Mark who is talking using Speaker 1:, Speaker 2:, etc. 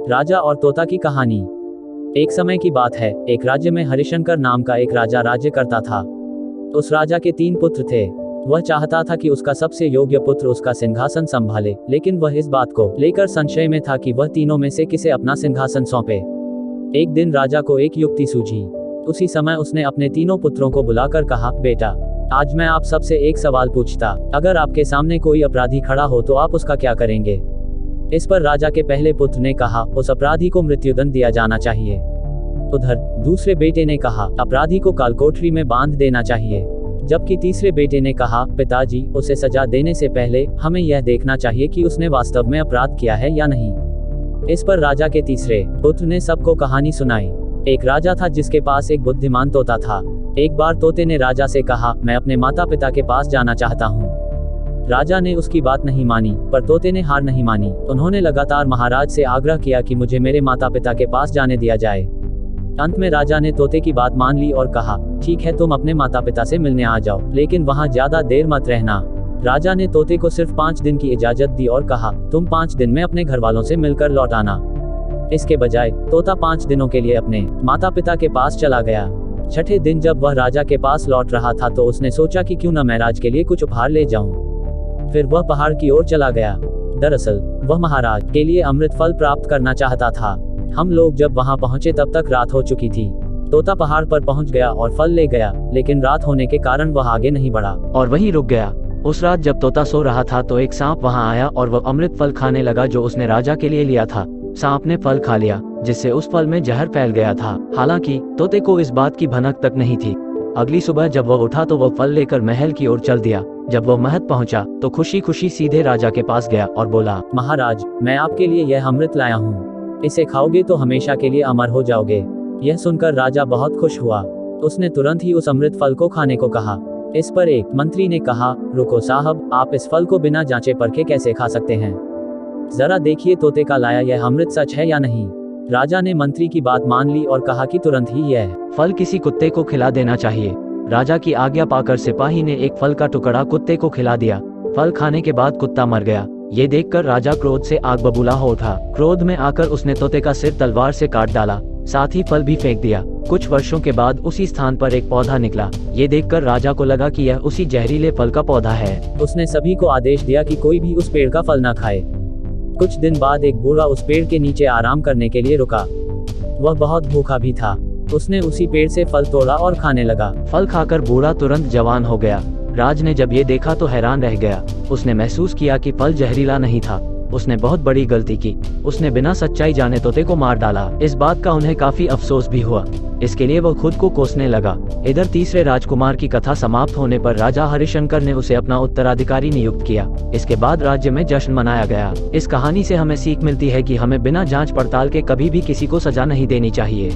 Speaker 1: राजा और तोता की कहानी। एक समय की बात है, एक राज्य में हरिशंकर नाम का एक राजा राज्य करता था। उस राजा के 3 पुत्र थे। वह चाहता था कि उसका सबसे योग्य पुत्र उसका सिंहासन संभाले, लेकिन वह इस बात को लेकर संशय में था कि वह तीनों में से किसे अपना सिंहासन सौंपे। एक दिन राजा को एक युक्ति सूझी। उसी समय उसने अपने तीनों पुत्रों को बुलाकर कहा, बेटा, आज मैं आप सबसे एक सवाल पूछता, अगर आपके सामने कोई अपराधी खड़ा हो तो आप उसका क्या करेंगे? इस पर राजा के पहले पुत्र ने कहा, उस अपराधी को मृत्युदंड दिया जाना चाहिए। उधर दूसरे बेटे ने कहा, अपराधी को कालकोठरी में बांध देना चाहिए। जबकि तीसरे बेटे ने कहा, पिताजी, उसे सजा देने से पहले हमें यह देखना चाहिए कि उसने वास्तव में अपराध किया है या नहीं। इस पर राजा के तीसरे पुत्र ने सबको कहानी सुनाई। एक राजा था जिसके पास एक बुद्धिमान तोता था। एक बार तोते ने राजा से कहा, मैं अपने माता पिता के पास जाना चाहता हूँ। राजा ने उसकी बात नहीं मानी, पर तोते ने हार नहीं मानी। उन्होंने लगातार महाराज से आग्रह किया कि मुझे मेरे माता पिता के पास जाने दिया जाए। अंत में राजा ने तोते की बात मान ली और कहा, ठीक है, तुम अपने माता पिता से मिलने आ जाओ, लेकिन वहाँ ज्यादा देर मत रहना। राजा ने तोते को सिर्फ 5 दिन की इजाजत दी और कहा, तुम 5 दिन में अपने घर वालों से मिलकर लौट आना। इसके बजाय तोता 5 दिनों के लिए अपने माता पिता के पास चला गया। छठे दिन जब वह राजा के पास लौट रहा था तो उसने सोचा कि क्यों न मैं राज के लिए कुछ उपहार ले जाऊं। फिर वह पहाड़ की ओर चला गया। दरअसल वह महाराज के लिए अमृत फल प्राप्त करना चाहता था। हम लोग जब वहां पहुंचे तब तक रात हो चुकी थी। तोता पहाड़ पर पहुंच गया और फल ले गया, लेकिन रात होने के कारण वह आगे नहीं बढ़ा और वहीं रुक गया। उस रात जब तोता सो रहा था तो एक सांप वहां आया और वह अमृत फल खाने लगा जो उसने राजा के लिए लिया था। सांप ने फल खा लिया, जिससे उस फल में जहर फैल गया था। हालांकि तोते को इस बात की भनक तक नहीं थी। अगली सुबह जब वह उठा तो वह फल लेकर महल की ओर चल दिया। जब वह महल पहुंचा तो खुशी खुशी सीधे राजा के पास गया और बोला, महाराज, मैं आपके लिए यह अमृत लाया हूँ। इसे खाओगे तो हमेशा के लिए अमर हो जाओगे। यह सुनकर राजा बहुत खुश हुआ। उसने तुरंत ही उस अमृत फल को खाने को कहा। इस पर एक मंत्री ने कहा, रुको साहब, आप इस फल को बिना जांचे परखे कैसे खा सकते हैं? जरा देखिए तोते का लाया यह अमृत सच है या नहीं। राजा ने मंत्री की बात मान ली और कहा कि तुरंत ही यह फल किसी कुत्ते को खिला देना चाहिए। राजा की आज्ञा पाकर सिपाही ने एक फल का टुकड़ा कुत्ते को खिला दिया। फल खाने के बाद कुत्ता मर गया। ये देखकर राजा क्रोध से आग बबूला हो उठा। क्रोध में आकर उसने तोते का सिर तलवार से काट डाला, साथ ही फल भी फेंक दिया। कुछ वर्षों के बाद उसी स्थान पर एक पौधा निकला। ये देखकर राजा को लगा कि यह उसी जहरीले फल का पौधा है। उसने सभी को आदेश दिया कि कोई भी उस पेड़ का फल न खाए। कुछ दिन बाद एक बूढ़ा उस पेड़ के नीचे आराम करने के लिए रुका। वह बहुत भूखा भी था। उसने उसी पेड़ से फल तोड़ा और खाने लगा। फल खाकर बूढ़ा तुरंत जवान हो गया। राज ने जब ये देखा तो हैरान रह गया। उसने महसूस किया कि फल जहरीला नहीं था। उसने बहुत बड़ी गलती की। उसने बिना सच्चाई जाने तोते को मार डाला। इस बात का उन्हें काफी अफसोस भी हुआ। इसके लिए वह खुद को कोसने लगा। इधर तीसरे राजकुमार की कथा समाप्त होने पर राजा हरिशंकर ने उसे अपना उत्तराधिकारी नियुक्त किया। इसके बाद राज्य में जश्न मनाया गया। इस कहानी से हमें सीख मिलती है कि हमें बिना जांच पड़ताल के कभी भी किसी को सजा नहीं देनी चाहिए।